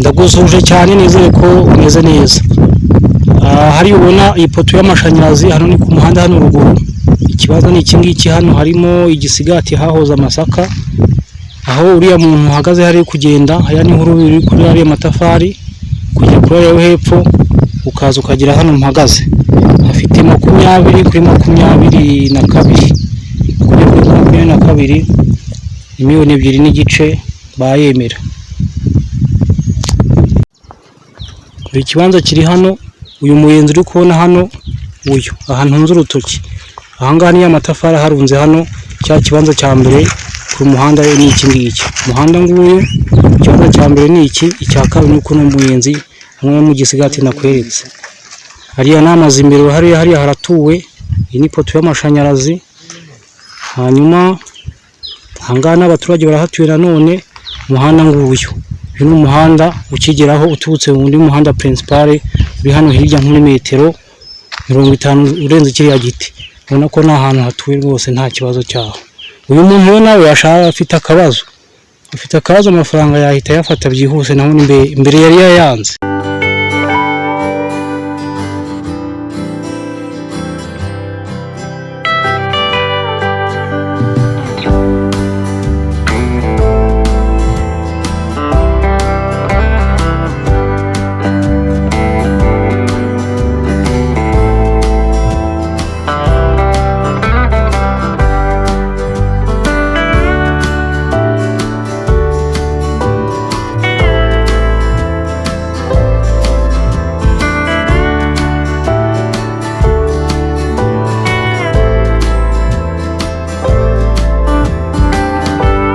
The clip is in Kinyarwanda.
Ndagusuje cyane nizere ko umeze neza. Hari ubona ipoto y'amashanyarazi hano ni ku muhanda hano ruguru. Ikibazo ni iki ngiki, hano harimo igisigati hahoza amasaka, aho uriya muntu uhagaze hari kugenda, haya ni nkuru biri kuri ariya matafari kujya kuri ayo hepfo ukaza ukagira hano mpagaze. Afite 20 kuri 22 kuri 22 miliyoni 2 n'igice bayemera. Ikibanza kiri hano, uyu muyenzi uri kubona hano, uyu ahantu nzu urutoki, ahangaha ni amatafari harunze hano. Cya kibanza cya mbere ku muhanda ni iki ngiki, umuhanda nguyu. Ikibanza cya mbere ni iki, icya kabiri ni kuno muyenzi hamwe mu gisigati nakweretse. Hariya namazi imbere, hariya haratuwe, iyi ni poto y'amashanyarazi. Hanyuma ahangaha n'abaturage barahatuye nanone. Umuhanda nguyu, uyu ni umuhanda ukigeraho utubutse mu wundi muhanda principal uri hano hirya nk' metero 50 urenze kiriya giti. Ubona ko nta hantu hatuwe rwose, nta kibazo cyaho. Uyu muntu we nawe yashaka afite akabazo amafaranga yahita yafata byihuse, naho imbere yari yayanze.